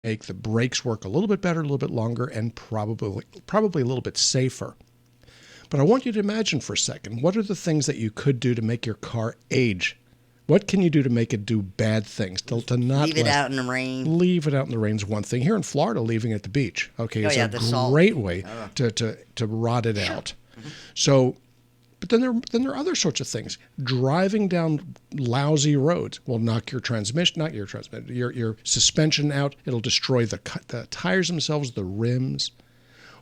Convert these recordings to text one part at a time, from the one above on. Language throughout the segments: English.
make the brakes work a little bit better, a little bit longer, and probably a little bit safer. But I want you to imagine for a second, what are the things that you could do to make your car age? What can you do to make it do bad things? To not leave it out in the rain. Leave it out in the rain is one thing. Here in Florida, leaving it at the beach, okay, is a salt. great way to rot it out. So, but then there are other sorts of things. Driving down lousy roads will knock your your suspension out. It'll destroy the tires themselves, the rims,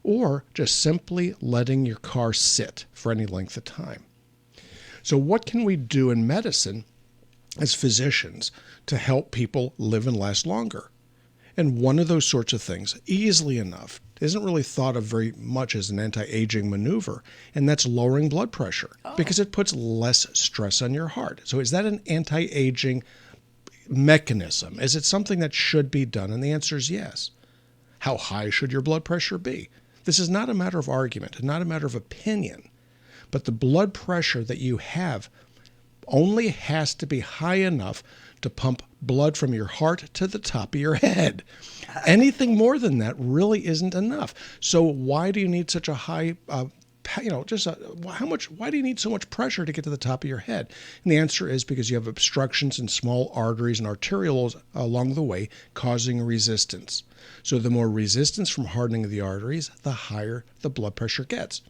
or just simply letting your car sit for any length of time. So what can we do in medicine as physicians to help people live and last longer? And one of those sorts of things, easily enough, isn't really thought of very much as an anti-aging maneuver, and that's lowering blood pressure because it puts less stress on your heart. So is that an anti-aging mechanism? Is it something that should be done? And the answer is yes. How high should your blood pressure be? This is not a matter of argument, not a matter of opinion, but the blood pressure that you have only has to be high enough to pump blood from your heart to the top of your head. Anything more than that really isn't enough. So why do you need such a high, why do you need so much pressure to get to the top of your head? And the answer is because you have obstructions in small arteries and arterioles along the way, causing resistance. So the more resistance from hardening of the arteries, the higher the blood pressure gets.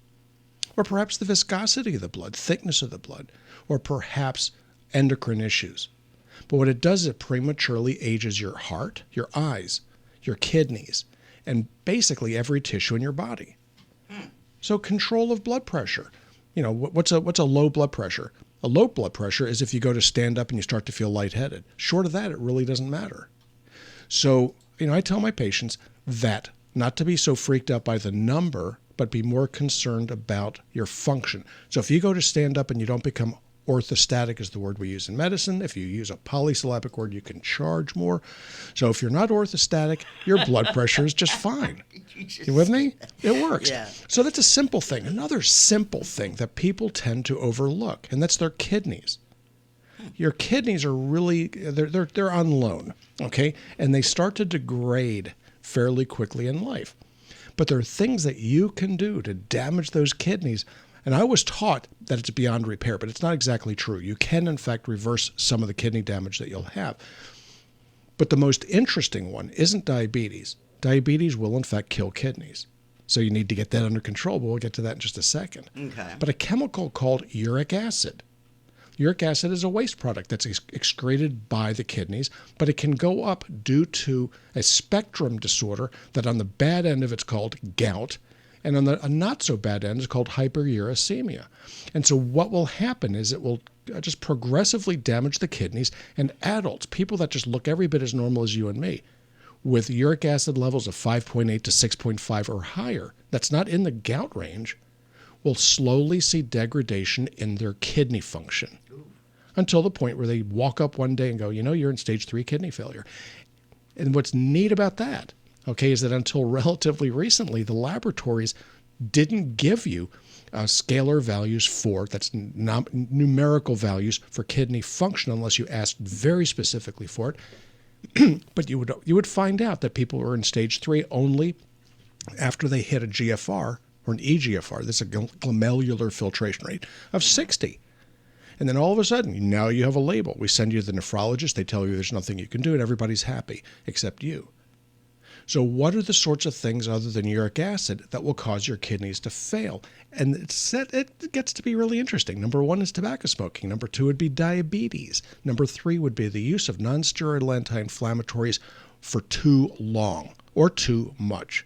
Or perhaps the viscosity of the blood, thickness of the blood, or perhaps endocrine issues. But what it does is it prematurely ages your heart, your eyes, your kidneys, and basically every tissue in your body. So control of blood pressure. You know, what's a low blood pressure? A low blood pressure is if you go to stand up and you start to feel lightheaded. Short of that, it really doesn't matter. So, I tell my patients that not to be so freaked out by the number, but be more concerned about your function. So if you go to stand up and you don't become orthostatic is the word we use in medicine. If you use a polysyllabic word, you can charge more. So if you're not orthostatic, your blood pressure is just fine. You with me? It works. Yeah. So that's a simple thing. Another simple thing that people tend to overlook, and that's their kidneys. Your kidneys are really, they're on loan, okay? And they start to degrade fairly quickly in life. But there are things that you can do to damage those kidneys. And I was taught that it's beyond repair, but it's not exactly true. You can, in fact, reverse some of the kidney damage that you'll have. But the most interesting one isn't diabetes. Diabetes will, in fact, kill kidneys. So you need to get that under control, but we'll get to that in just a second. Okay. But a chemical called uric acid. Uric acid is a waste product that's excreted by the kidneys, but it can go up due to a spectrum disorder that on the bad end of it's called gout, and on the not so bad end is called hyperuricemia. And so what will happen is it will just progressively damage the kidneys, and adults, people that just look every bit as normal as you and me, with uric acid levels of 5.8 to 6.5 or higher, that's not in the gout range, will slowly see degradation in their kidney function until the point where they walk up one day and go, you're in stage 3 kidney failure. And what's neat about that, okay, is that until relatively recently, the laboratories didn't give you scalar values that's numerical values for kidney function unless you asked very specifically for it. But you would find out that people were in stage 3 only after they hit a GFR or an eGFR. This is a glomerular filtration rate of 60. And then all of a sudden, now you have a label. We send you to the nephrologist. They tell you there's nothing you can do, and everybody's happy except you. So what are the sorts of things other than uric acid that will cause your kidneys to fail? And it gets to be really interesting. Number 1 is tobacco smoking. Number 2 would be diabetes. Number 3 would be the use of nonsteroidal anti-inflammatories for too long or too much.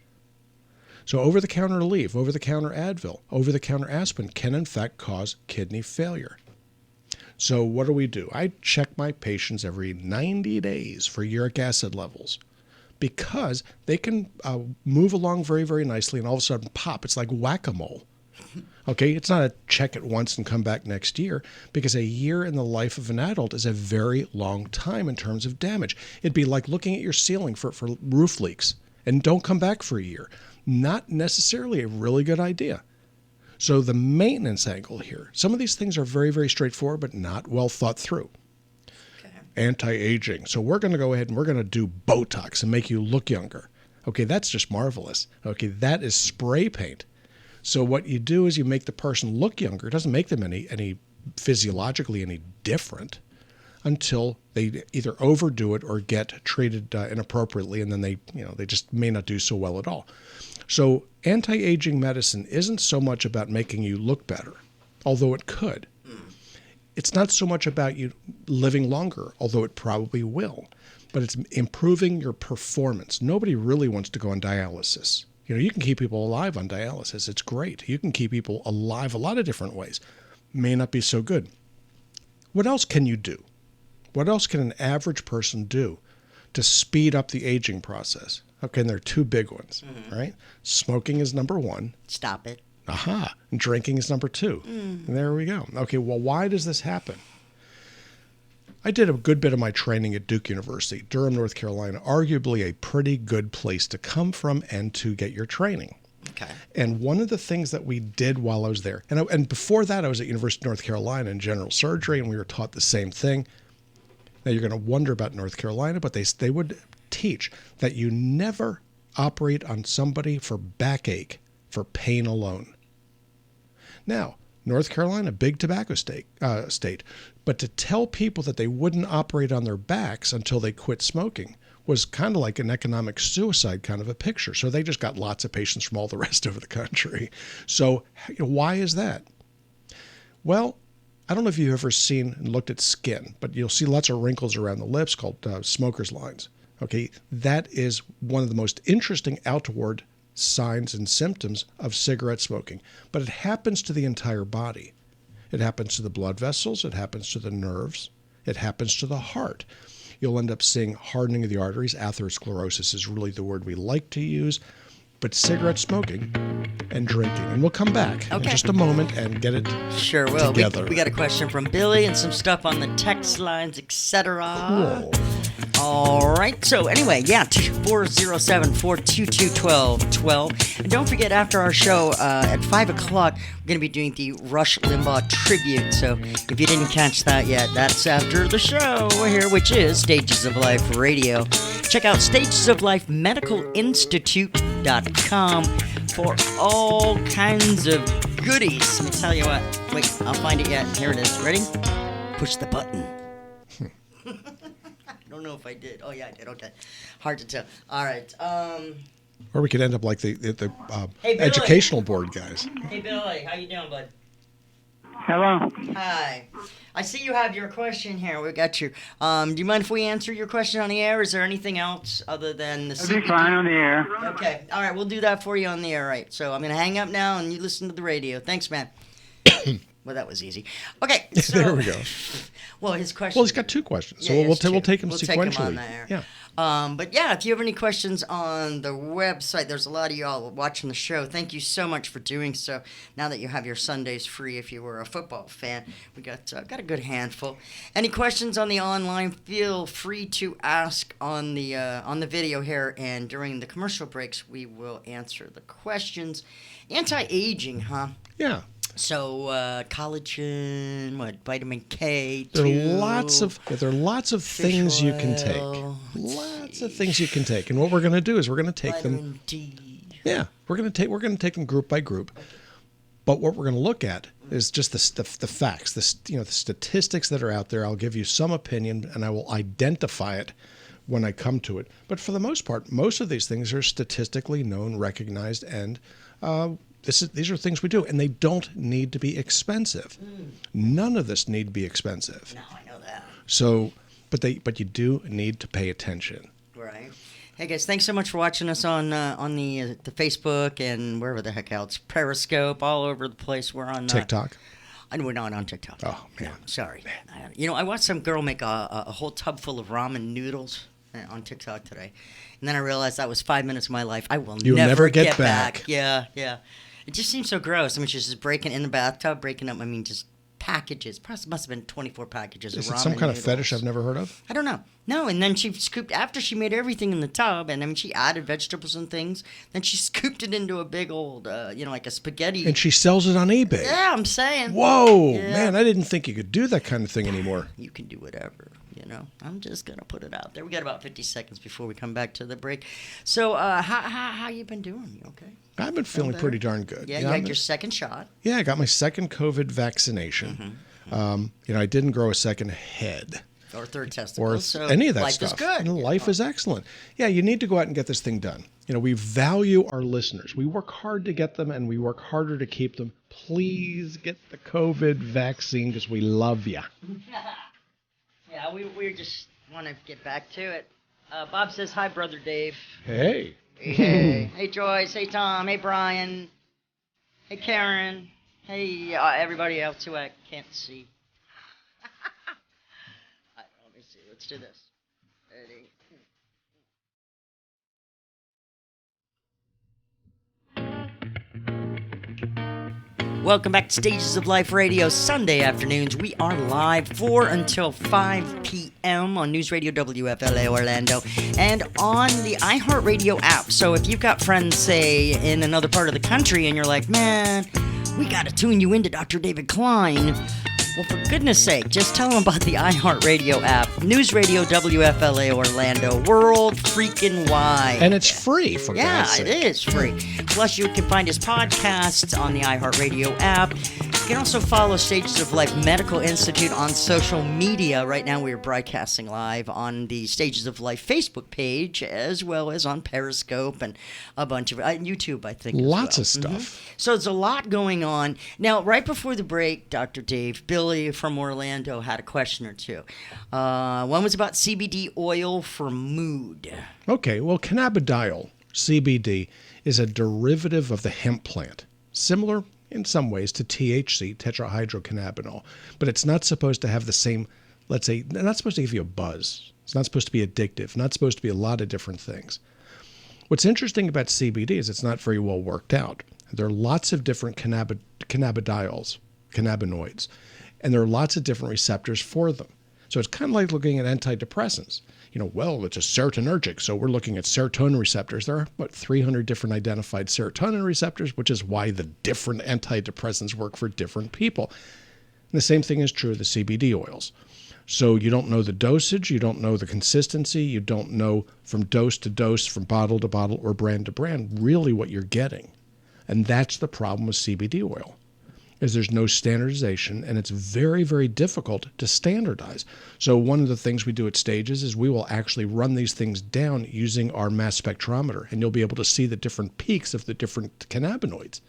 So over-the-counter Aleve, over-the-counter Advil, over-the-counter aspirin can in fact cause kidney failure. So what do? I check my patients every 90 days for uric acid levels because they can move along very, very nicely and all of a sudden pop. It's like whack-a-mole. Okay, it's not a check it once and come back next year, because a year in the life of an adult is a very long time in terms of damage. It'd be like looking at your ceiling for roof leaks and don't come back for a year. Not necessarily a really good idea. So the maintenance angle here, some of these things are very, very straightforward, but not well thought through. Okay. anti-aging. So we're going to go ahead and we're going to do Botox and make you look younger. Okay, that's just marvelous. Okay, that is spray paint. So what you do is you make the person look younger. It doesn't make them any physiologically any different until they either overdo it or get treated inappropriately, and then they just may not do so well at all. So anti-aging medicine isn't so much about making you look better, although it could. It's not so much about you living longer, although it probably will, but it's improving your performance. Nobody really wants to go on dialysis. You can keep people alive on dialysis. It's great. You can keep people alive a lot of different ways. May not be so good. What else can you do? What else can an average person do to speed up the aging process? Okay, and there are two big ones, right? Smoking is number one. Stop it. Aha. And drinking is number two. And there we go. Okay, well, why does this happen? I did a good bit of my training at Duke University, Durham, North Carolina, arguably a pretty good place to come from and to get your training. Okay. And one of the things that we did while I was there, and before that I was at University of North Carolina in general surgery, and we were taught the same thing. Now you're going to wonder about North Carolina, but they would teach that you never operate on somebody for backache, for pain alone. Now, North Carolina, big tobacco state, but to tell people that they wouldn't operate on their backs until they quit smoking was kind of like an economic suicide kind of a picture. So they just got lots of patients from all the rest of the country. So why is that? Well, I don't know if you've ever seen and looked at skin, but you'll see lots of wrinkles around the lips called smoker's lines. Okay, that is one of the most interesting outward signs and symptoms of cigarette smoking, but it happens to the entire body. It happens to the blood vessels, it happens to the nerves, it happens to the heart. You'll end up seeing hardening of the arteries. Atherosclerosis is really the word we like to use, but cigarette smoking and drinking. And we'll come back in just a moment and get it Sure will. together. We got a question from Billy and some stuff on the text lines, etc. Cool. All right. So anyway, 407-422-1212. And don't forget, after our show at 5 o'clock, we're going to be doing the Rush Limbaugh tribute. So if you didn't catch that yet, that's after the show here, which is Stages of Life Radio. Check out stagesoflifemedicalinstitute.com for all kinds of goodies. Let me tell you what. Wait, I'll find it yet. Here it is. Ready? Push the button. I don't know if I did. Oh, yeah, I did. Okay. Hard to tell. All right. Or we could end up like the Hey, Billy. educational board guys. Hey, Billy. How you doing, bud? Hello. Hi. I see you have your question here. We got you. Do you mind if we answer your question on the air? Is there anything else other than the It'll be fine on the air. Okay. All right. We'll do that for you on the air, right? So I'm going to hang up now and you listen to the radio. Thanks, man. Well, that was easy. Okay. So, There we go. Well, his question. Well, he's got two questions, so Yeah, we'll it's two. take them We'll sequentially. take 'em on the air. Yeah. But yeah, if you have any questions on the website, there's a lot of y'all watching the show. Thank you so much for doing so. Now that you have your Sundays free, if you were a football fan, we got a good handful. Any questions on the online? Feel free to ask on the video here, and during the commercial breaks, we will answer the questions. Anti-aging, huh? Yeah. So collagen, vitamin K. There are lots of things you can take. oil, Lots of things you can take, and what we're going to do is we're going to take them. vitamin D. Yeah, we're going to take them group by group. But what we're going to look at is just the facts, the statistics that are out there. I'll give you some opinion, and I will identify it when I come to it. But for the most part, most of these things are statistically known, recognized, and these are things we do, and they don't need to be expensive. None of this need to be expensive. No, I know that. So, but you do need to pay attention. Right. Hey guys, thanks so much for watching us on the Facebook and wherever the heck else, Periscope, all over the place. We're on TikTok. And we're not on TikTok. Oh man, No, sorry. I watched some girl make a whole tub full of ramen noodles on TikTok today, and then I realized that was 5 minutes of my life I will You'll never get back. Yeah. It just seems so gross. I mean, she's just breaking in the bathtub, breaking up. Just packages. Must have been 24 packages of ramen. Is it some kind of noodles. fetish I've never heard of? I don't know. No, and then she scooped, after she made everything in the tub, and she added vegetables and things, then she scooped it into a big old, like a spaghetti. And she sells it on eBay. Yeah, I'm saying. Whoa, Yeah. man, I didn't think you could do that kind of thing anymore. You can do whatever. I'm just going to put it out there. We got about 50 seconds before we come back to the break. So how you been doing? You okay? I've been feeling pretty darn good. Yeah, you had your second shot. Yeah, I got my second COVID vaccination. I didn't grow a second head. Or third testicle. Or so any of that life stuff. Is good. Life is excellent. Yeah, you need to go out and get this thing done. We value our listeners. We work hard to get them, and we work harder to keep them. Please get the COVID vaccine because we love you. Yeah, we just want to get back to it. Bob says, hi, Brother Dave. Hey. Hey, Joyce. Hey, Tom. Hey, Brian. Hey, Karen. Hey, everybody else who I can't see. Let me see. Let's do this. Ready? Welcome back to Stages of Life Radio, Sunday afternoons. We are live 4 until 5 p.m. on News Radio WFLA Orlando and on the iHeartRadio app. So if you've got friends, say, in another part of the country and you're like, man, we got to tune you into Dr. David Klein. Well, for goodness sake, just tell them about the iHeartRadio app. News Radio WFLA Orlando, world freaking wide. And it's free, for God's sake. Yeah, it is free. Plus, you can find his podcasts on the iHeartRadio app. You can also follow Stages of Life Medical Institute on social media. Right now, we are broadcasting live on the Stages of Life Facebook page, as well as on Periscope and a bunch of YouTube, I think. Lots of stuff. So there's a lot going on. Now, right before the break, Dr. Dave, Billy from Orlando had a question or two. One was about CBD oil for mood. Okay, well, cannabidiol, CBD, is a derivative of the hemp plant, similar in some ways to THC, tetrahydrocannabinol, but it's not supposed to have the same, let's say, not supposed to give you a buzz. It's not supposed to be addictive, not supposed to be a lot of different things. What's interesting about CBD is it's not very well worked out. There are lots of different cannabidiols, cannabinoids, and there are lots of different receptors for them. So it's kind of like looking at antidepressants. Well, it's a serotonergic, so we're looking at serotonin receptors. There are about 300 different identified serotonin receptors, which is why the different antidepressants work for different people. And the same thing is true of the CBD oils. So you don't know the dosage, you don't know the consistency, you don't know from dose to dose, from bottle to bottle, or brand to brand, really what you're getting. And that's the problem with CBD oil, is there's no standardization, and it's very, very difficult to standardize. So one of the things we do at Stages is we will actually run these things down using our mass spectrometer, and you'll be able to see the different peaks of the different cannabinoids.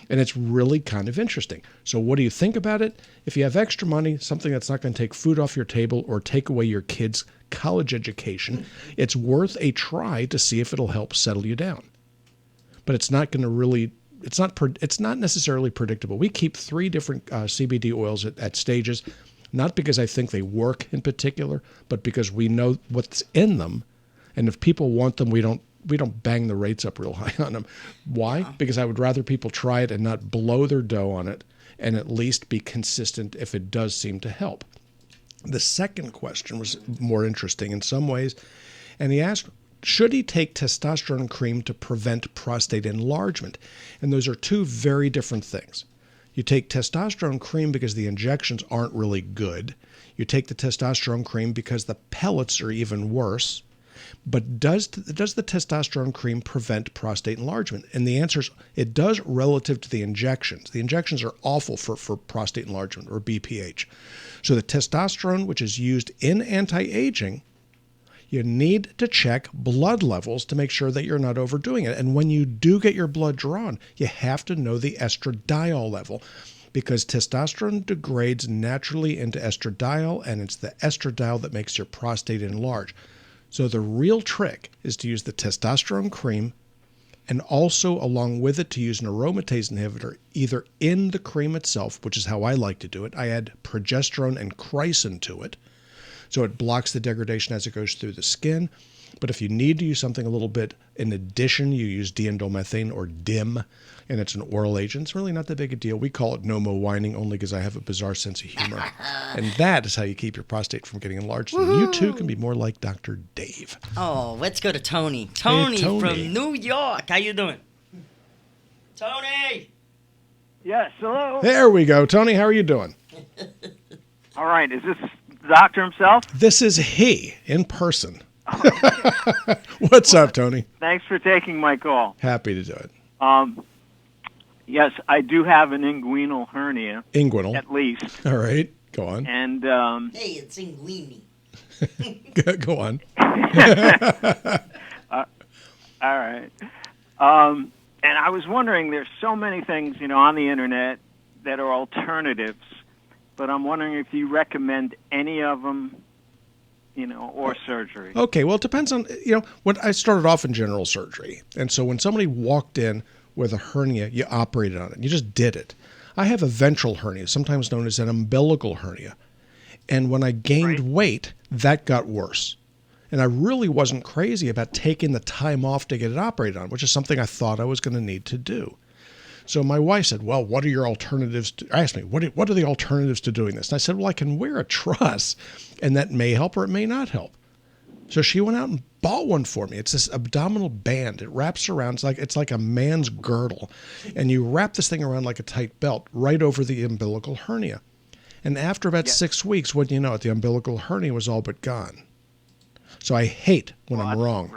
And it's really kind of interesting. So what do you think about it? If you have extra money, something that's not going to take food off your table or take away your kids' college education, it's worth a try to see if it'll help settle you down. But it's not going to really... It's not necessarily predictable. We keep 3 different CBD oils at Stages, not because I think they work in particular, but because we know what's in them, and if people want them, we don't bang the rates up real high on them. Why? Because I would rather people try it and not blow their dough on it, and at least be consistent if it does seem to help. The second question was more interesting in some ways, and he asked, should he take testosterone cream to prevent prostate enlargement? And those are 2 very different things. You take testosterone cream because the injections aren't really good. You take the testosterone cream because the pellets are even worse. But does the testosterone cream prevent prostate enlargement? And the answer is it does relative to the injections. The injections are awful for prostate enlargement, or BPH. So the testosterone, which is used in anti-aging, you need to check blood levels to make sure that you're not overdoing it. And when you do get your blood drawn, you have to know the estradiol level, because testosterone degrades naturally into estradiol, and it's the estradiol that makes your prostate enlarge. So the real trick is to use the testosterone cream, and also along with it to use an aromatase inhibitor, either in the cream itself, which is how I like to do it. I add progesterone and chrysin to it, so it blocks the degradation as it goes through the skin. But if you need to use something a little bit in addition, you use diendomethane, or DIM, and it's an oral agent. It's really not that big a deal. We call it no-mo whining only because I have a bizarre sense of humor. And that is how you keep your prostate from getting enlarged. And you too can be more like Dr. Dave. Oh, let's go to Tony. Tony from New York. How you doing? Tony! Yes, hello. There we go. Tony, how are you doing? All right, is this doctor himself? This is he in person. What's up, Tony? Thanks for taking my call. Happy to do it. Yes, I do have an inguinal hernia, Inguinal. at least. All right, go on. And Hey, it's Inguini. Go on. all right. And I was wondering, there's so many things, on the internet that are alternatives, but I'm wondering if you recommend any of them, or surgery. Okay, well, it depends on, when I started off in general surgery. And so when somebody walked in with a hernia, you operated on it. You just did it. I have a ventral hernia, sometimes known as an umbilical hernia. And when I gained weight, that got worse. And I really wasn't crazy about taking the time off to get it operated on, which is something I thought I was going to need to do. So my wife said, well, what are your alternatives? Asked me, what are the alternatives to doing this? And I said, well, I can wear a truss, and that may help or it may not help. So she went out and bought one for me. It's this abdominal band. It wraps around. It's like a man's girdle. And you wrap this thing around like a tight belt right over the umbilical hernia. And after about 6 weeks, what do you know? The umbilical hernia was all but gone. So I hate when I'm wrong.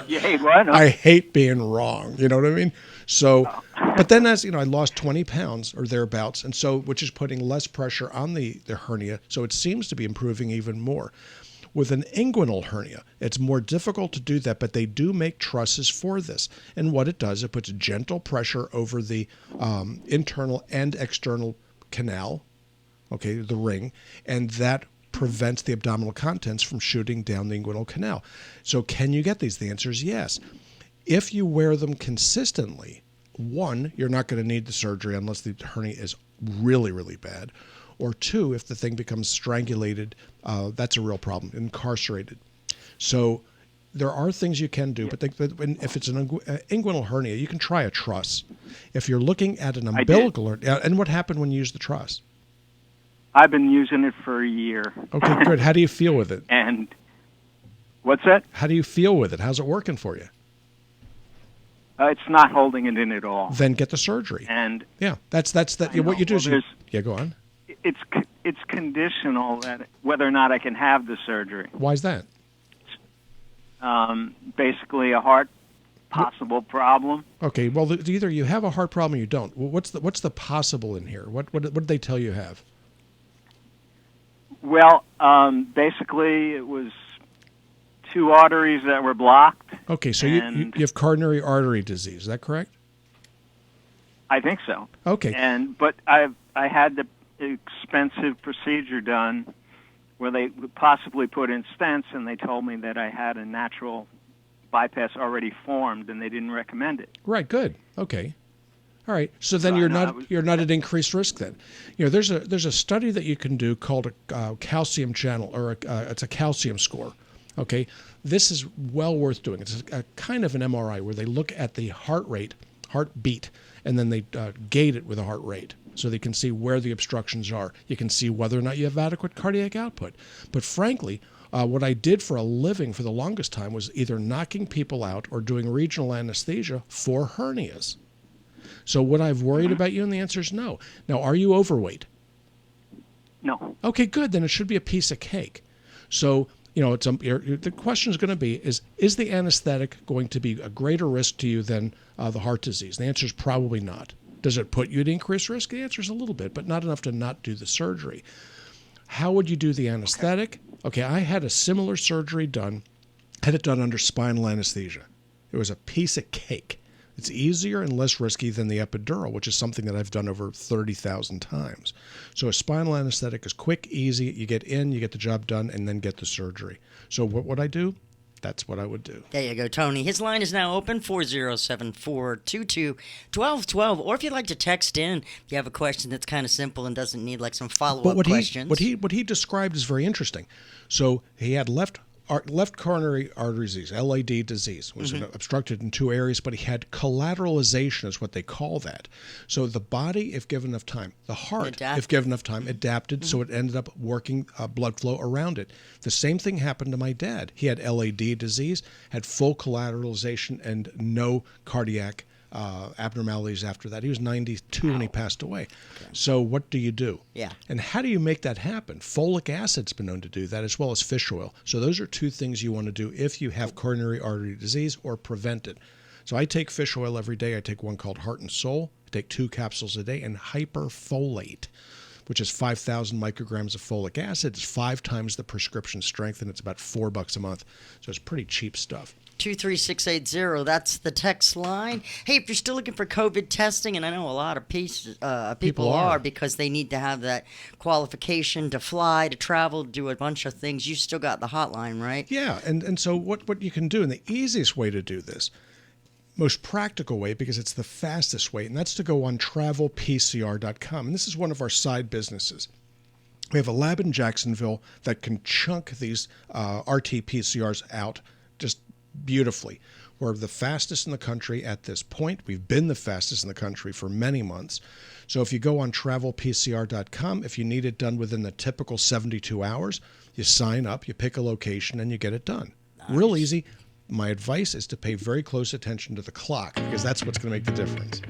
You hate what? I hate being wrong. You know what I mean? So, but then as I lost 20 pounds or thereabouts, and so which is putting less pressure on the hernia. So it seems to be improving even more. With an inguinal hernia, it's more difficult to do that, but they do make trusses for this. And what it does, it puts gentle pressure over the internal and external canal, okay, the ring, and that prevents the abdominal contents from shooting down the inguinal canal. So can you get these? The answer is yes. If you wear them consistently, one, you're not going to need the surgery unless the hernia is really, really bad. Or two, if the thing becomes strangulated, that's a real problem, incarcerated. So there are things you can do, but if it's an inguinal hernia, you can try a truss. If you're looking at an umbilical hernia, and what happened when you used the truss? I've been using it for a year. Okay, good. How do you feel with it? And what's that? How do you feel with it? How's it working for you? It's not holding it in at all. Then get the surgery. And yeah, that's what you do. Go on. It's conditional that whether or not I can have the surgery. Why is that? Basically, a heart possible problem. Okay, well, either you have a heart problem or you don't. Well, what's the possible in here? What did they tell you have? Well, basically, it was 2 arteries that were blocked. Okay, so you have coronary artery disease. Is that correct? I think so. Okay. But I had the expensive procedure done where they possibly put in stents, and they told me that I had a natural bypass already formed, and they didn't recommend it. Right. Good. Okay. All right. So then you're not at increased risk then. There's a study that you can do called a calcium channel, or it's a calcium score. Okay. This is well worth doing. It's a kind of an MRI where they look at the heartbeat, and then they gate it with a heart rate so they can see where the obstructions are. You can see whether or not you have adequate cardiac output. But frankly, what I did for a living for the longest time was either knocking people out or doing regional anesthesia for hernias. So would I have worried about you? And the answer is no. Now, are you overweight? No. Okay, good. Then it should be a piece of cake. So, the question is going to be, is the anesthetic going to be a greater risk to you than the heart disease? The answer is probably not. Does it put you at increased risk? The answer is a little bit, but not enough to not do the surgery. How would you do the anesthetic? Okay, I had a similar surgery done. Had it done under spinal anesthesia. It was a piece of cake. It's easier and less risky than the epidural, which is something that I've done over 30,000 times. So a spinal anesthetic is quick, easy. You get in, you get the job done, and then get the surgery. So what would I do? That's what I would do. There you go, Tony. His line is now open, 407-422-1212. Or if you'd like to text in, if you have a question that's kind of simple and doesn't need like some follow-up questions. What he described is very interesting. So he had left coronary artery disease, LAD disease, was obstructed in 2 areas, but he had collateralization is what they call that. So the body, if given enough time, the heart, if given enough time, adapted, so it ended up working blood flow around it. The same thing happened to my dad. He had LAD disease, had full collateralization and no cardiac abnormalities after that. He was 92 when he passed away. Okay. So what do you do? Yeah. And how do you make that happen? Folic acid's been known to do that, as well as fish oil. So those are two things you want to do if you have coronary artery disease or prevent it. So I take fish oil every day. I take one called Heart and Soul. I take 2 capsules a day, and hyperfolate, which is 5,000 micrograms of folic acid. It's 5 times the prescription strength, and it's about $4 a month. So it's pretty cheap stuff. 23680, that's the text line. Hey, if you're still looking for COVID testing, and I know a lot of people are because they need to have that qualification to fly, to travel, to do a bunch of things, you still got the hotline, right? Yeah, and so what you can do, and the easiest way to do this, most practical way, because it's the fastest way, and that's to go on travelpcr.com. And this is one of our side businesses. We have a lab in Jacksonville that can chunk these RT-PCRs out just beautifully. We're the fastest in the country at this point. We've been the fastest in the country for many months. So if you go on travelpcr.com, if you need it done within the typical 72 hours, you sign up, you pick a location, and you get it done. Nice. Real easy. My advice is to pay very close attention to the clock, because that's what's going to make the difference.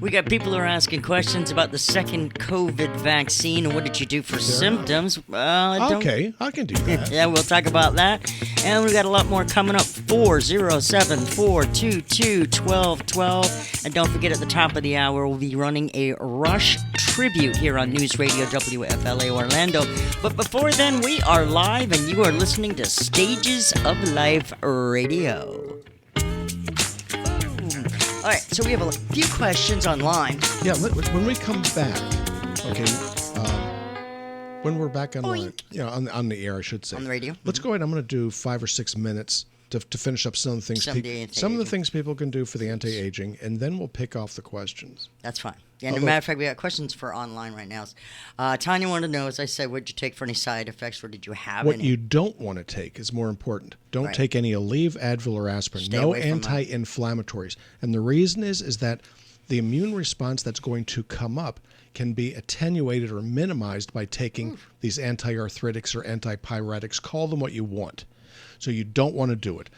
We got people who are asking questions about the second COVID vaccine and what did you do for symptoms. Okay, I can do that. Yeah, we'll talk about that. And we got a lot more coming up. 407-422-1212. And don't forget, at the top of the hour, we'll be running a Rush tribute here on News Radio WFLA Orlando. But before then, we are live, and you are listening to Stages of Life Radio. All right, so we have a few questions online. Yeah, when we come back, okay, when we're back online, on the air, I should say. On the radio. Let's go ahead. I'm going to do 5 or 6 minutes to finish up some of the things people can do for the anti-aging, and then we'll pick off the questions. That's fine. Yeah, as a matter of fact, we got questions for online right now. Tanya wanted to know, as I said, what did you take for any side effects, or did you have any? What you don't want to take is more important. Don't take any Aleve, Advil, or aspirin. No anti-inflammatories. And the reason is that the immune response that's going to come up can be attenuated or minimized by taking these anti-arthritics or antipyretics. Call them what you want. So you don't want to do it.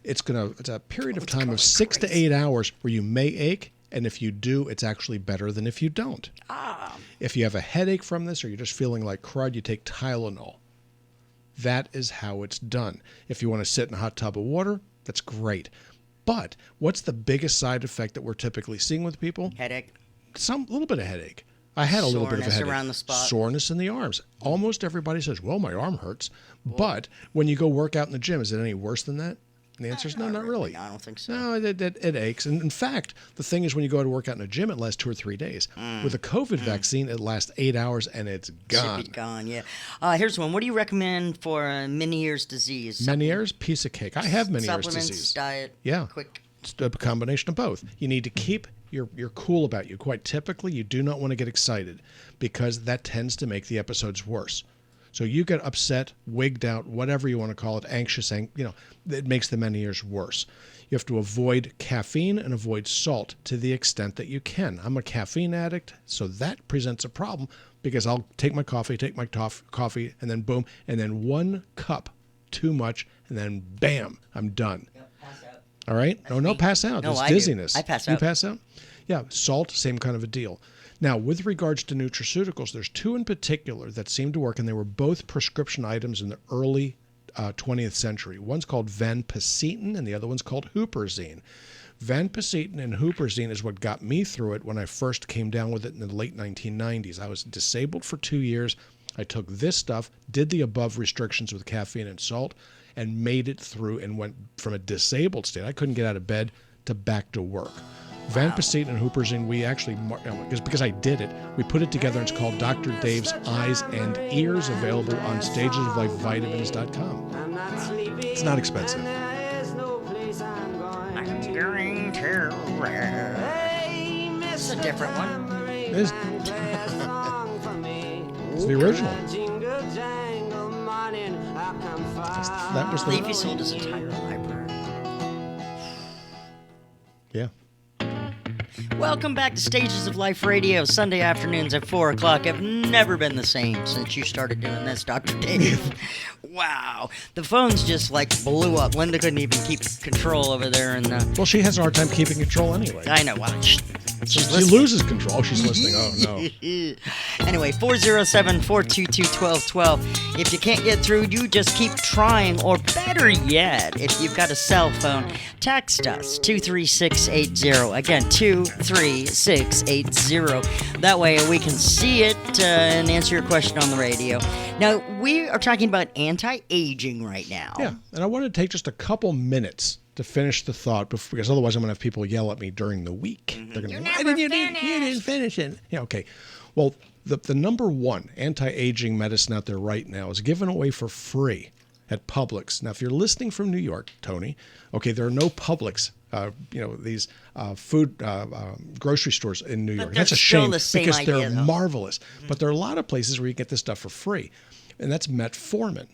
It's a period of time of 6 to 8 hours where you may ache. And if you do, it's actually better than if you don't. If you have a headache from this, or you're just feeling like crud, you take Tylenol. That is how it's done. If you want to sit in a hot tub of water, that's great. But what's the biggest side effect that we're typically seeing with people? Headache. A little bit of headache. I had a little bit of a headache. Soreness around the spot. Soreness in the arms. Almost everybody says, well, my arm hurts. Whoa. But when you go work out in the gym, is it any worse than that? And the answer is no, not really. No, I don't think so. No, it aches. And in fact, the thing is, when you go to work out in a gym, it lasts 2 or 3 days. With a COVID vaccine, it lasts 8 hours and it's gone. Should be gone, yeah. Here's one. What do you recommend for Meniere's disease? Meniere's? Piece of cake. I have Meniere's disease. disease. Diet, yeah. quick. It's a combination of both. You need to keep your cool about you. Quite typically, you do not want to get excited, because that tends to make the episodes worse. So you get upset, wigged out, whatever you want to call it, anxious, it makes the Meniere's worse. You have to avoid caffeine and avoid salt to the extent that you can. I'm a caffeine addict, so that presents a problem, because I'll take my coffee, and then boom, and then 1 cup too much, and then bam, I'm done. Yep, pass out. All right? No, pass out. It's dizziness. I pass out. You pass out? Yeah, salt, same kind of a deal. Now, with regards to nutraceuticals, there's 2 in particular that seem to work, and they were both prescription items in the early 20th century. One's called vanpacetin, and the other one's called huperzine. Vanpacetin and huperzine is what got me through it when I first came down with it in the late 1990s. I was disabled for 2 years. I took this stuff, did the above restrictions with caffeine and salt, and made it through and went from a disabled state, I couldn't get out of bed, to back to work. Vanpacetin and huperzine, we actually, because I did it, we put it together, and it's called Dr. Dave's Eyes and Ears, available on stageslifevitamins.com. It's not expensive. I'm going to rest. It's a different one. It is. It's the original. That was the... Leafy sold his entire library. Yeah. Welcome back to Stages of Life Radio. Sunday afternoons at 4 o'clock have never been the same since you started doing this, Dr. Dave. Wow. The phones just blew up. Linda couldn't even keep control over there. And well, she has a hard time keeping control anyway. I know. Well, she loses control. She's listening. Oh, no. Anyway, 407-422-1212. If you can't get through, you just keep trying. Or better yet, if you've got a cell phone, text us 23680. Again, 23680. That way we can see it and answer your question on the radio. Now, we are talking about anti-aging right now. Yeah, and I want to take just a couple minutes to finish the thought, because otherwise I'm going to have people yell at me during the week. They're going to go, you didn't finish it. Yeah, okay. Well, the number one anti-aging medicine out there right now is given away for free at Publix. Now, if you're listening from New York, Tony, okay, there are no Publix, these food grocery stores in New York. That's a shame because they're marvelous. But there are a lot of places where you get this stuff for free, and that's metformin.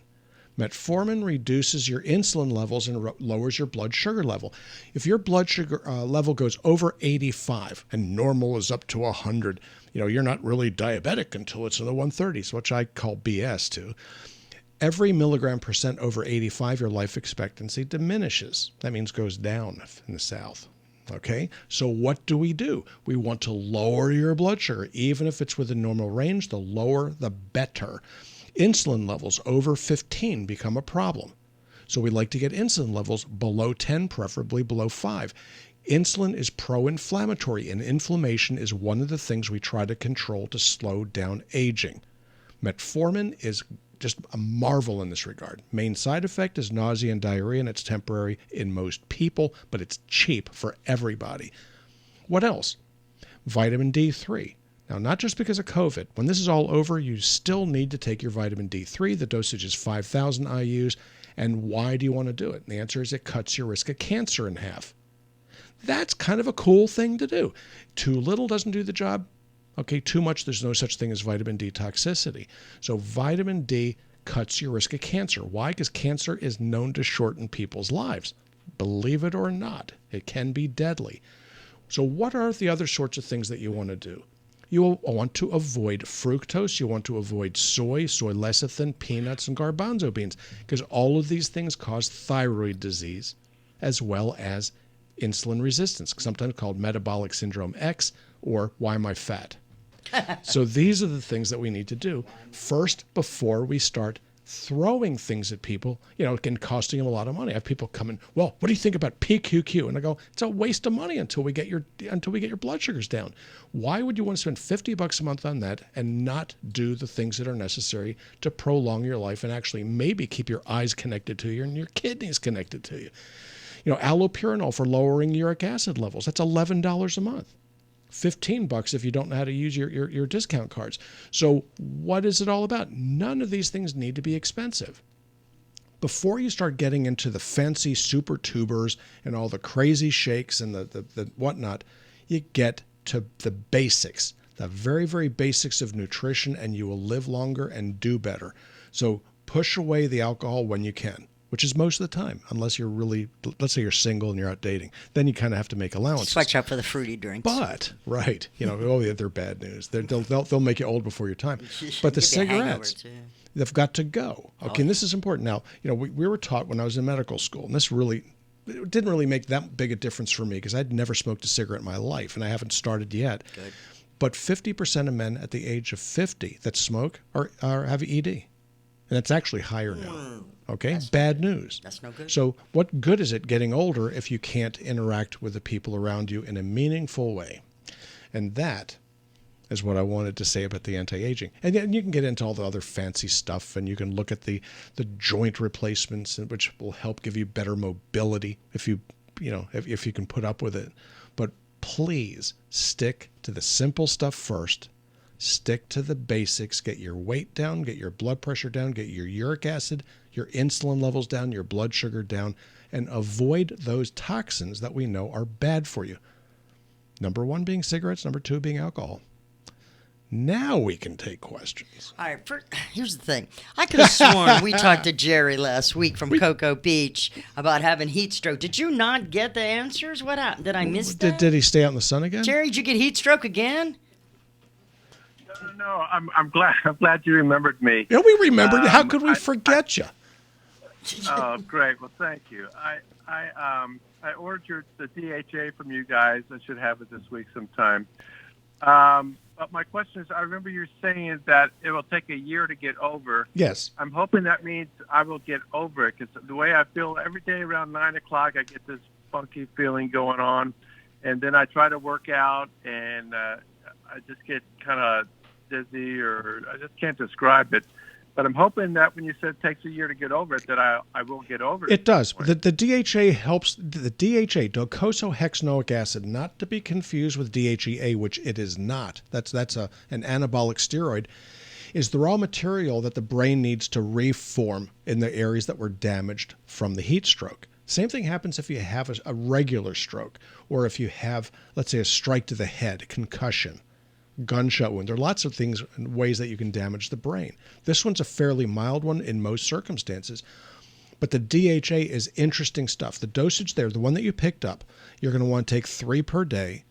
Metformin reduces your insulin levels and lowers your blood sugar level. If your blood sugar level goes over 85 and normal is up to 100, you're not really diabetic until it's in the 130s, which I call BS too. Every milligram percent over 85, your life expectancy diminishes. That means goes down in the South. Okay, so what do? We want to lower your blood sugar. Even if it's within normal range, the lower, the better. Insulin levels over 15 become a problem. So we like to get insulin levels below 10, preferably below 5. Insulin is pro-inflammatory, and inflammation is one of the things we try to control to slow down aging. Metformin is just a marvel in this regard. Main side effect is nausea and diarrhea, and it's temporary in most people, but it's cheap for everybody. What else? Vitamin D3. Now, not just because of COVID. When this is all over, you still need to take your vitamin D3. The dosage is 5,000 IUs. And why do you want to do it? And the answer is it cuts your risk of cancer in half. That's kind of a cool thing to do. Too little doesn't do the job. Okay, too much, there's no such thing as vitamin D toxicity. So vitamin D cuts your risk of cancer. Why? Because cancer is known to shorten people's lives. Believe it or not, it can be deadly. So what are the other sorts of things that you want to do? You will want to avoid fructose. You want to avoid soy lecithin, peanuts, and garbanzo beans, because all of these things cause thyroid disease as well as insulin resistance, sometimes called metabolic syndrome X, or why am I fat? So these are the things that we need to do first before we start throwing things at people, and costing them a lot of money. I have people come in, well, what do you think about PQQ? And I go, it's a waste of money until we get your blood sugars down. Why would you want to spend $50 a month on that and not do the things that are necessary to prolong your life and actually maybe keep your eyes connected to you and your kidneys connected to you? Allopurinol for lowering uric acid levels, that's $11 a month. $15 if you don't know how to use your discount cards. So what is it all about? None of these things need to be expensive. Before you start getting into the fancy super tubers and all the crazy shakes and the whatnot, you get to the basics, the very, very basics of nutrition, and you will live longer and do better. So push away the alcohol when you can, which is most of the time, unless you're really, let's say you're single and you're out dating. Then you kind of have to make allowances. Watch out for the fruity drinks. But, right, they're bad news. They'll make you old before your time. But the cigarettes, they've got to go. Okay, and this is important. Now, we were taught when I was in medical school, and it didn't really make that big a difference for me because I'd never smoked a cigarette in my life, and I haven't started yet. Good. But 50% of men at the age of 50 that smoke have ED. And it's actually higher now. Okay, bad news. That's no good. So what good is it getting older if you can't interact with the people around you in a meaningful way? And that is what I wanted to say about the anti-aging. And then you can get into all the other fancy stuff, and you can look at the joint replacements, which will help give you better mobility if you can put up with it. But please stick to the simple stuff first. Stick to the basics. Get your weight down, get your blood pressure down, get your uric acid, your insulin levels down, your blood sugar down, and avoid those toxins that we know are bad for you. Number one being cigarettes, number two being alcohol. Now we can take questions. All right, here's the thing. I could have sworn we talked to Jerry last week from Cocoa Beach about having heat stroke. Did you not get the answers? What happened? Did I miss that? Did he stay out in the sun again? Jerry, did you get heat stroke again? No, I'm glad you remembered me. Yeah, we remembered. How could we forget you? Oh, great. Well, thank you. I ordered the DHA from you guys. I should have it this week sometime. But my question is, I remember you saying that it will take a year to get over. Yes. I'm hoping that means I will get over it, because the way I feel every day around 9 o'clock, I get this funky feeling going on. And then I try to work out, and I just get kind of dizzy, or I just can't describe it. But I'm hoping that when you said it takes a year to get over it, that I will get over it. It does. The DHA helps. The DHA, docosahexaenoic acid, not to be confused with DHEA, which it is not. That's an anabolic steroid, is the raw material that the brain needs to reform in the areas that were damaged from the heat stroke. Same thing happens if you have a regular stroke, or if you have, let's say, a strike to the head, concussion, gunshot wound. There are lots of things and ways that you can damage the brain. This one's a fairly mild one in most circumstances. But the DHA is interesting stuff. The dosage there, the one that you picked up, you're going to want to take 3 per day.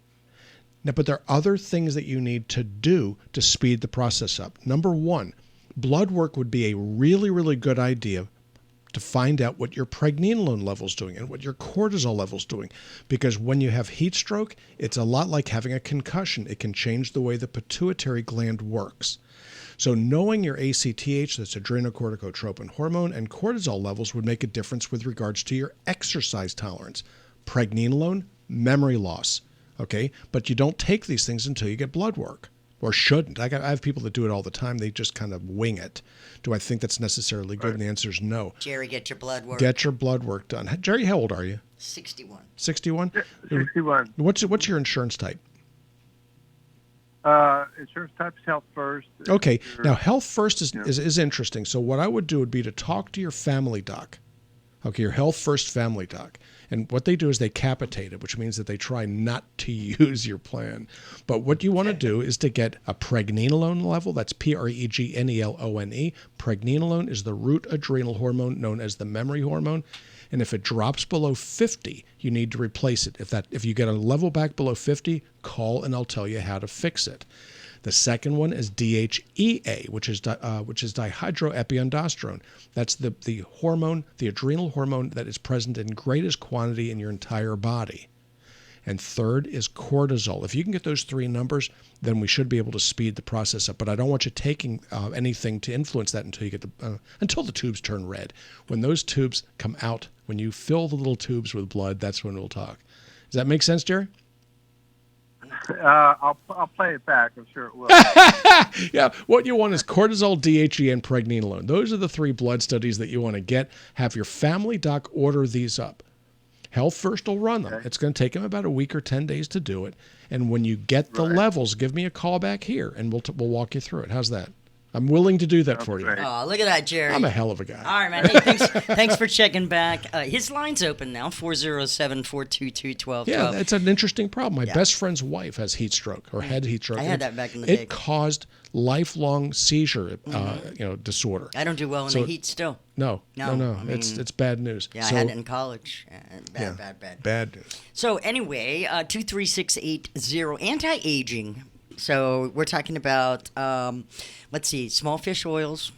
Now, but there are other things that you need to do to speed the process up. Number 1, blood work would be a really, really good idea to find out what your pregnenolone level's doing and what your cortisol level's doing. Because when you have heat stroke, it's a lot like having a concussion. It can change the way the pituitary gland works. So knowing your ACTH, that's adrenocorticotropin hormone, and cortisol levels would make a difference with regards to your exercise tolerance. Pregnenolone, memory loss. Okay? But you don't take these things until you get blood work. Or shouldn't. I have people that do it all the time. They just kind of wing it. Do I think that's necessarily good? Right. And the answer is no. Jerry, get your blood work. Get your blood work done. Jerry, how old are you? 61. 61? 61. What's your insurance type? Insurance type is Health First. Okay. Now, Health First is interesting. So what I would do would be to talk to your family doc. Okay, your Health First family doc. And what they do is they capitate it, which means that they try not to use your plan. But what you want to do is to get a pregnenolone level. That's Pregnenolone. Pregnenolone is the root adrenal hormone known as the memory hormone. And if it drops below 50, you need to replace it. If you get a level back below 50, call and I'll tell you how to fix it. The second one is DHEA, which is dihydroepiandrosterone. That's the hormone, the adrenal hormone that is present in greatest quantity in your entire body. And third is cortisol. If you can get those 3 numbers, then we should be able to speed the process up. But I don't want you taking anything to influence that until you get until the tubes turn red. When those tubes come out, when you fill the little tubes with blood, that's when we'll talk. Does that make sense, Jerry? I'll play it back. I'm sure it will. Yeah, what you want is cortisol, DHEA, and pregnenolone. Those are the 3 blood studies that you want to get. Have your family doc order these up. Health First will run them. Okay. It's going to take them about a week or 10 days to do it. And when you get the levels, give me a call back here, and we'll walk you through it. How's that? I'm willing to do that for you. Oh, look at that, Jerry. I'm a hell of a guy. All right, man. Hey, thanks for checking back. His line's open now, 407-422-1212. Yeah, it's an interesting problem. My best friend's wife has heat stroke, or had heat stroke. I had that back in the day. It caused lifelong seizure disorder. I don't do well in the heat still. No. I mean, it's bad news. Yeah, I had it in college. Bad news. So anyway, 23680, anti-aging. So we're talking about, let's see, small fish oils.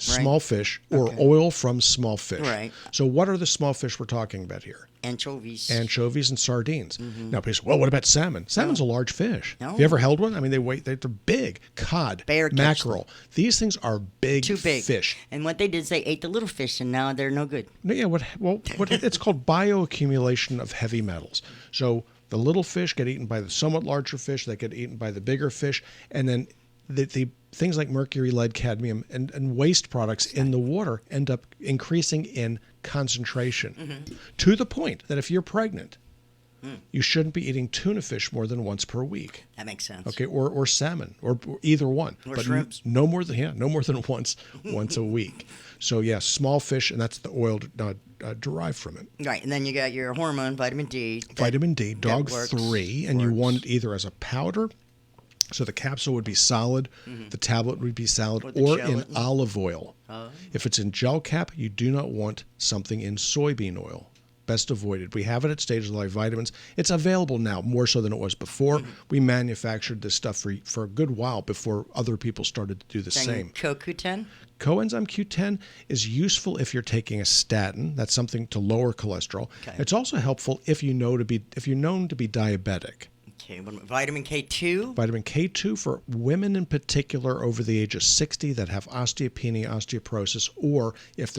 Right? Small fish or oil from small fish. Right. So what are the small fish we're talking about here? Anchovies. Anchovies and sardines. Mm-hmm. Now people say, well, what about salmon? Salmon's a large fish. No. Have you ever held one? I mean, they're big. Cod, mackerel. These things are Too big fish. And what they did is they ate the little fish, and now they're no good. No, yeah. What it's called bioaccumulation of heavy metals. So the little fish get eaten by the somewhat larger fish. They get eaten by the bigger fish. And then the things like mercury, lead, cadmium, and waste products in the water end up increasing in concentration to the point that if you're pregnant, you shouldn't be eating tuna fish more than once per week. That makes sense. Okay, or salmon, or either one. Or but shrimps. No more than once a week. So yeah, small fish, and that's the oil derived from it. Right, and then you got your hormone, vitamin D. Vitamin D, dog 3, and you want it either as a powder So the capsule would be solid, the tablet would be solid, Or the or in gelatin. olive oil. Oh. If it's in gel cap, you do not want something in soybean oil. Best avoided. We have it at Stages of Life Vitamins. It's available now, more so than it was before. We manufactured this stuff for a good while before other people started to do the same. CoQ10? Coenzyme Q10 is useful if you're taking a statin. That's something to lower cholesterol. Okay. It's also helpful if you're known to be diabetic. Okay, vitamin K2? Vitamin K2 for women in particular over the age of 60 that have osteopenia, osteoporosis, or if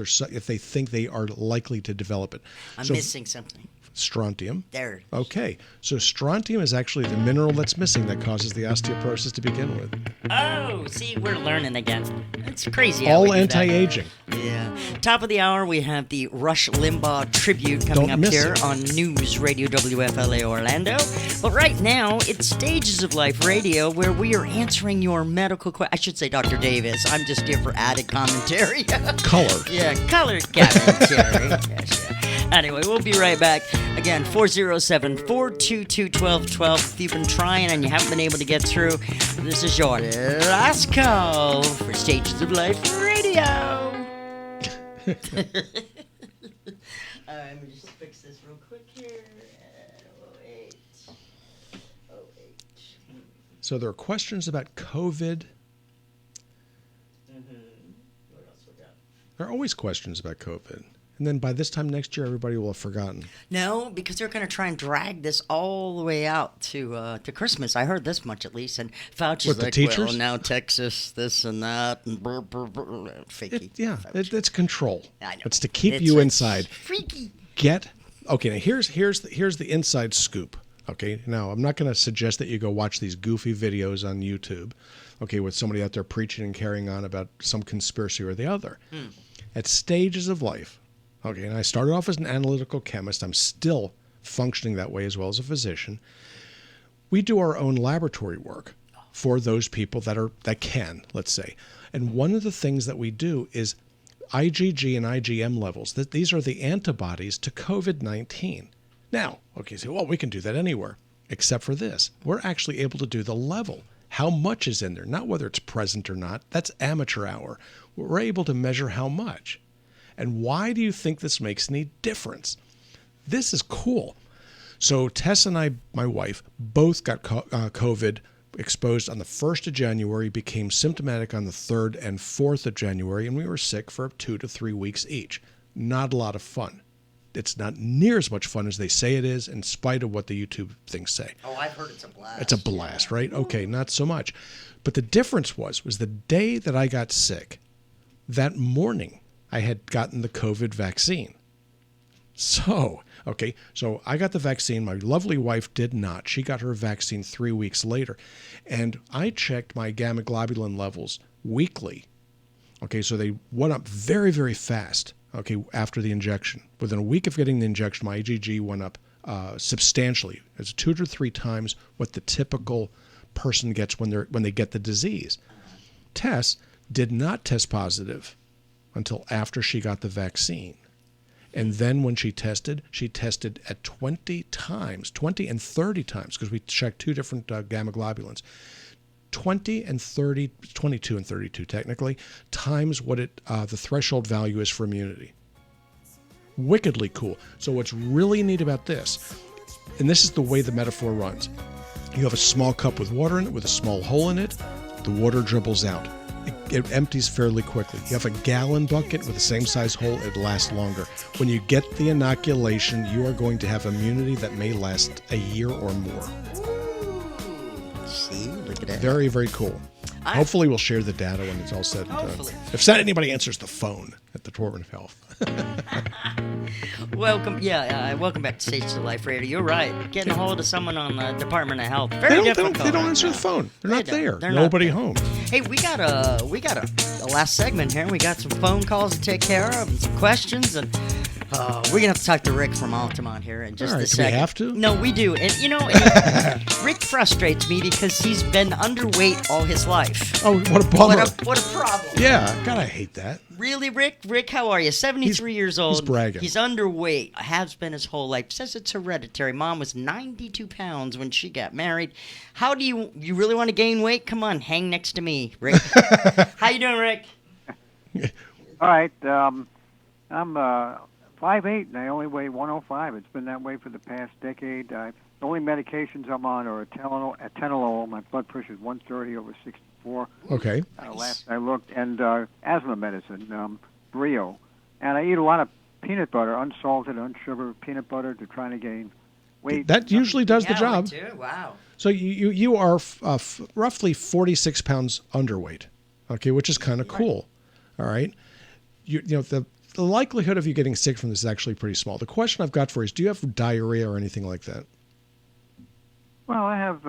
they think they are likely to develop it. I'm So missing something. strontium. There. it is. Okay, so strontium is actually the mineral that's missing that causes the osteoporosis to begin with. Oh, see, we're learning again. It's crazy. how we All do that. anti-aging. Yeah. Top of the hour, we have the Rush Limbaugh tribute coming Don't up miss here it. on News Radio WFLA Orlando. But right now, it's Stages of Life Radio, where we are answering your medical questions. I should say Dr. Davis. I'm just here for added commentary. Color. Yeah, color commentary. Yes, yeah. Anyway, we'll be right back. Again, 407-422-1212. If you've been trying and you haven't been able to get through, this is your last call for Stages of Life Radio. Let me just fix this real quick here. 08. So there are questions about COVID. What else we got? There are always questions about COVID. And then by this time next year, everybody will have forgotten. No, because they're going to try and drag this all the way out to Christmas. I heard this much at least. And Fauci's What, the like, teachers? well, now Texas, this and that, and fakey. It's control. I know. It's to keep It's you a inside. Freaky. Okay, now here's the inside scoop. Okay, now I'm not going to suggest that you go watch these goofy videos on YouTube, okay, with somebody out there preaching and carrying on about some conspiracy or the other. At Stages of Life, okay, and I started off as an analytical chemist. I'm still functioning that way as well as a physician. We do our own laboratory work for those people that can, let's say. And one of the things that we do is IgG and IgM levels. These are the antibodies to COVID-19. Now, okay, so well, we can do that anywhere except for this. We're actually able to do the level. How much is in there? Not whether it's present or not. That's amateur hour. We're able to measure how much. And why do you think this makes any difference? This is cool. So Tess and I, my wife, both got COVID exposed on the 1st of January, became symptomatic on the 3rd and 4th of January, and we were sick for 2 to 3 weeks each. Not a lot of fun. It's not near as much fun as they say it is, in spite of what the YouTube things say. Oh, I've heard it's a blast. It's a blast, right? Okay, not so much. But the difference was the day that I got sick, that morning, I had gotten the COVID vaccine. So I got the vaccine. My lovely wife did not. She got her vaccine 3 weeks later. And I checked my gamma globulin levels weekly. Okay, so they went up very, very fast, okay, after the injection. Within a week of getting the injection, my IgG went up substantially. It's 2 to 3 times what the typical person gets when they get the disease. Tess did not test positive until after she got the vaccine. And then when she tested at 20 and 30 times, because we checked 2 different gamma globulins. 20 and 30, 22 and 32 technically, times what the threshold value is for immunity. Wickedly cool. So what's really neat about this, and this is the way the metaphor runs. You have a small cup with water in it with a small hole in it. The water dribbles out. It empties fairly quickly. You have a gallon bucket with the same size hole, it lasts longer. When you get the inoculation, you are going to have immunity that may last a year or more. See, look at that. Very, very cool. Hopefully we'll share the data when it's all said and done. Hopefully. If anybody answers the phone at the Department of Health. Welcome back to Stages of Life Radio. You're right. Getting a hold of someone on the Department of Health. They Very don't difficult. answer the phone. They're not there. They're not Nobody there. home. Hey, we got a last segment here. We got some phone calls to take care of and some questions, and Oh, we're gonna have to talk to Rick from Altamont here in just All right, a do we second. have to? No, we do. And Rick frustrates me because he's been underweight all his life. Oh, what a bummer. What a problem. Yeah, God, I hate that. Really, Rick? Rick, how are you? 73 years old. He's bragging. He's underweight. Has been his whole life. Says it's hereditary. Mom was 92 pounds when she got married. How do you really want to gain weight? Come on, hang next to me, Rick. How you doing, Rick? All right. I'm 5'8", and I only weigh 105. It's been that way for the past decade. The only medications I'm on are atenolol. My blood pressure is 130 over 64. Okay. Last I looked, and asthma medicine, Brio. And I eat a lot of peanut butter, unsalted, unsugared peanut butter to try to gain weight. That usually does the Yeah, job. we do. Wow. So you are roughly 46 pounds underweight, okay, which is kind of cool. All right. You know, the likelihood of you getting sick from this is actually pretty small. The question I've got for you is, do you have diarrhea or anything like that? Well, I have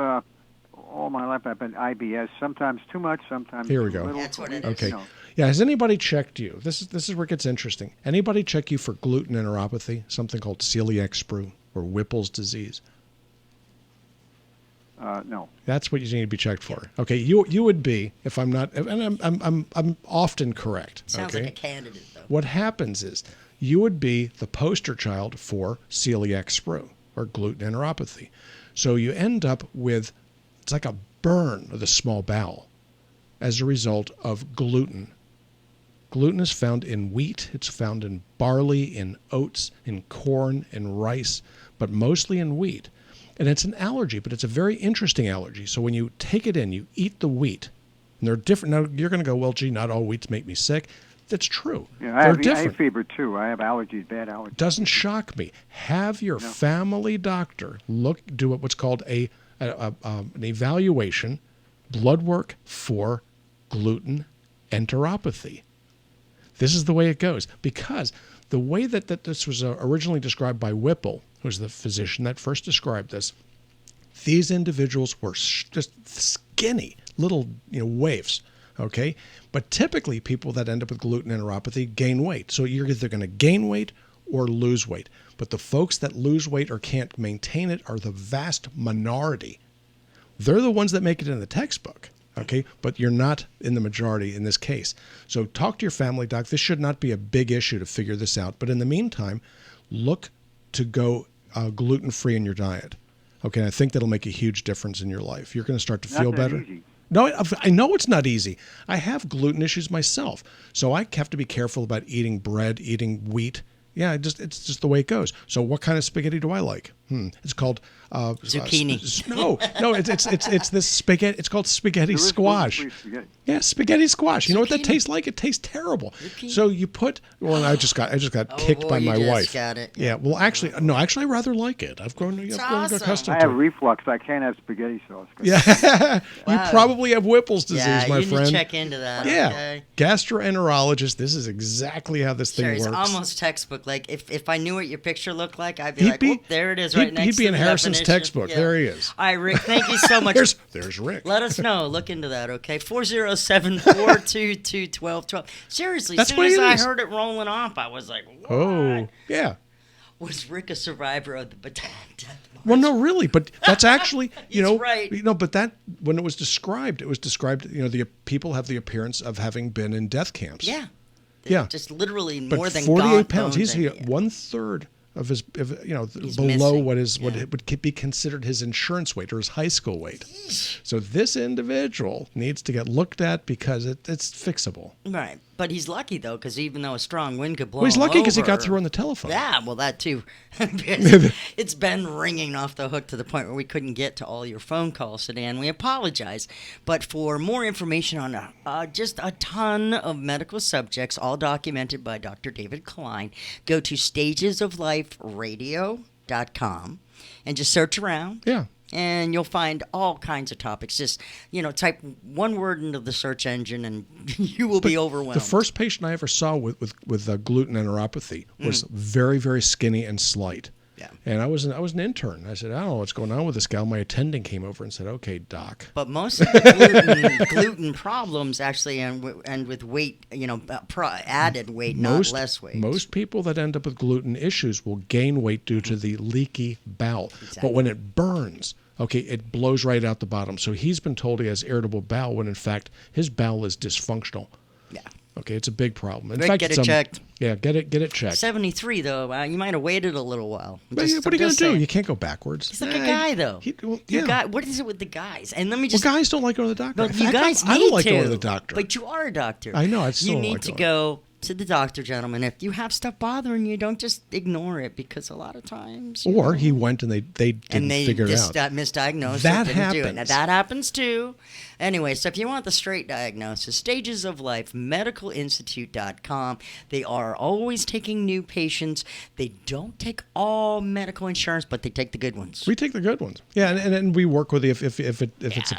all my life. I've been IBS. Sometimes too much. Sometimes Here we too go. little. That's what it is. Okay. You know. Yeah, has anybody checked you? This is where it gets interesting. Anybody check you for gluten enteropathy, something called celiac sprue or Whipple's disease? No. That's what you need to be checked for. Okay, you would be, if I'm not, and I'm often correct. Sounds okay? like a candidate, though. What happens is you would be the poster child for celiac sprue or gluten enteropathy. So you end up with, it's like a burn of the small bowel as a result of gluten. Gluten is found in wheat, it's found in barley, in oats, in corn, in rice, but mostly in wheat. And it's an allergy, but it's a very interesting allergy. So when you take it in, you eat the wheat, and they're different. Now, you're going to go, well, gee, not all wheats make me sick. That's true. Yeah, They're I have different. fever too. I have allergies, bad allergies. Doesn't shock me. Have your family doctor do what's called an evaluation, blood work for gluten enteropathy. This is the way it goes, because the way that this was originally described by Whipple, who's the physician that first described this, these individuals were just skinny little waifs. Okay, but typically people that end up with gluten enteropathy gain weight. So you're either going to gain weight or lose weight. But the folks that lose weight or can't maintain it are the vast minority. They're the ones that make it in the textbook. Okay, but you're not in the majority in this case. So talk to your family doc. This should not be a big issue to figure this out. But in the meantime, look to go gluten-free in your diet. Okay, I think that'll make a huge difference in your life. You're going to start to feel better. Easy. No, I know it's not easy. I have gluten issues myself, so I have to be careful about eating bread, eating wheat. Yeah, it's just the way it goes. So what kind of spaghetti do I like? It's called zucchini. No, it's this spaghetti. It's called spaghetti There is squash. gluten-free spaghetti. Yeah, spaghetti squash. You know what that Zucchini. tastes like? It tastes terrible. Zucchini. So you put. Well, I just got kicked boy, by you my just wife. got it. Yeah. Well, actually, no. Actually, I rather like it. I've grown awesome. accustomed I to have it. reflux. I can't have spaghetti sauce. Yeah. You Wow. probably have Whipple's disease, Yeah, my you need friend. to check into that. Yeah, Okay? gastroenterologist. This is exactly how this thing Sure, it's works. almost textbook. Like if I knew what your picture looked like, I'd be He'd like, be- "Whoop, there it is, he'd- right next he'd be to in the Harrison's definition." textbook. Yeah. There he is. All right, Rick. Thank you so much. There's Rick. Let us know. Look into that, okay? 407-422-1212. Seriously, That's as soon what as it I is. heard it rolling off, I was like, what? Oh, yeah. Was Rick a survivor of the Bataan death march? Well, no, really, but that's actually, He's right. But that when it was described, the people have the appearance of having been in death camps. Yeah. Yeah. Just literally But more than 48 gaunt pounds. bones He's and- 1/3 of his, below missing. what Yeah. would be considered his insurance weight or his high school weight. So this individual needs to get looked at because it's fixable. Right. But he's lucky, though, because even though a strong wind could blow Well, he's him lucky because he got over- through on the telephone. Yeah, well, that too. It's been ringing off the hook to the point where we couldn't get to all your phone calls today, and we apologize. But for more information on just a ton of medical subjects, all documented by Dr. David Klein, go to stagesofliferadio.com and just search around. Yeah. And you'll find all kinds of topics. Just, type one word into the search engine and you will be overwhelmed. The first patient I ever saw with gluten enteropathy was very, very skinny and slight. Yeah. And I was an intern. I said, I don't know what's going on with this gal. My attending came over and said, okay, doc. But most of the gluten problems actually end with weight, added weight, not less weight. Most people that end up with gluten issues will gain weight due to the leaky bowel. Exactly. But when it burns, okay, it blows right out the bottom. So he's been told he has irritable bowel when in fact his bowel is dysfunctional. Yeah. Okay, it's a big problem. In Rick, fact, get it checked. Yeah, get it checked. 73 though, you might have waited a little while. What are you going to do? You can't go backwards. He's like a guy though. What is it with the guys? And let me just. Well, guys don't like going to the doctor. But you guys need I don't like to. going to the doctor. But you are a doctor. I know. I still You don't need like to going. go to the doctor, gentlemen. If you have stuff bothering you, don't just ignore it because a lot of times. Or he went and they didn't figure it out. Misdiagnosed. That didn't do it. happens. Now, that happens too. Anyway, so if you want the straight diagnosis, Stages of Life, medicalinstitute.com. They are always taking new patients. They don't take all medical insurance, but they take the good ones. We take the good ones. Yeah, and we work with you if it's a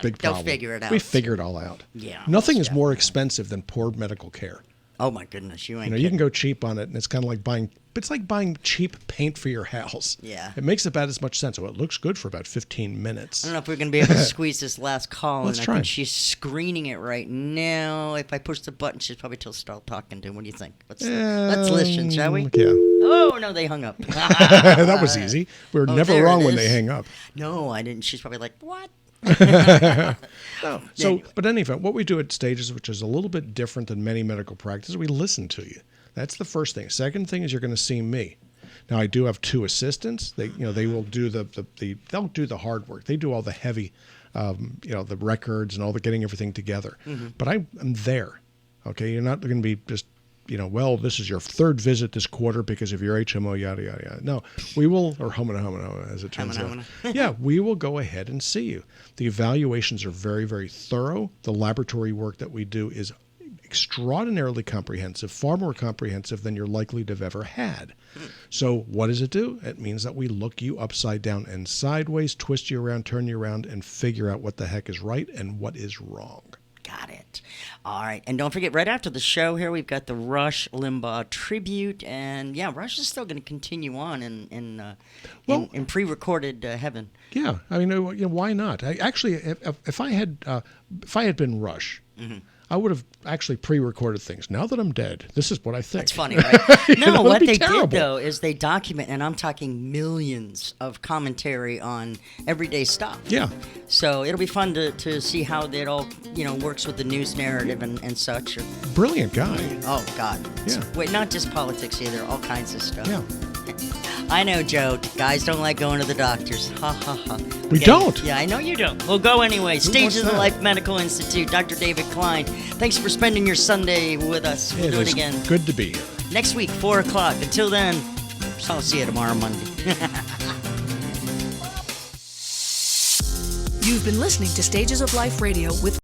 big they'll problem. figure it out. We figure it all out. Yeah, Nothing most is more expensive than poor medical care. Oh my goodness, you ain't. You can go cheap on it, and it's kind of like buying. It's like buying cheap paint for your house. Yeah. It makes about as much sense. Well, it looks good for about 15 minutes. I don't know if we're going to be able to squeeze this last call. Let's I try. think she's screening it right now. If I push the button, she's probably still start talking to him. What do you think? Let's listen, shall we? Yeah. Oh, no, they hung up. That was easy. We were never there wrong it when is. they hang up. No, I didn't. She's probably like, what? So, but in any event, what we do at Stages, which is a little bit different than many medical practices, we listen to you. That's the first thing. Second thing is you're going to see me. Now, I do have two assistants. They will do they'll do the hard work. They do all the heavy, the records and all the getting everything together. Mm-hmm. But I'm there. Okay, you're not going to be just well, this is your third visit this quarter because of your HMO, yada yada yada. No, we will, or homina, as it turns out. Yeah, we will go ahead and see you. The evaluations are very, very thorough. The laboratory work that we do is extraordinarily comprehensive, far more comprehensive than you're likely to have ever had. So what does it do? It means that we look you upside down and sideways, twist you around, turn you around, and figure out what the heck is right and what is wrong. Got it. All right. And don't forget, right after the show here, we've got the Rush Limbaugh tribute. And, yeah, Rush is still going to continue on in pre-recorded heaven. Yeah. I mean, why not? If I had been Rush, Mm-hmm. I would have actually pre-recorded things. Now that I'm dead, this is what I think. That's funny, right? No, what they terrible. did, though, is they document, and I'm talking millions of commentary on everyday stuff. Yeah. So it'll be fun to see how it all, works with the news narrative and such. Brilliant guy. Oh, God. Yeah. Wait, not just politics either, all kinds of stuff. Yeah. I know, Joe. Guys don't like going to the doctors. Ha, ha, ha. We don't. Yeah, I know you don't. We'll go anyway. Stages of that? Life Medical Institute. Dr. David Klein. Thanks for spending your Sunday with us. We'll do it again. Good to be here. Next week, 4 o'clock. Until then, I'll see you tomorrow, Monday. You've been listening to Stages of Life Radio with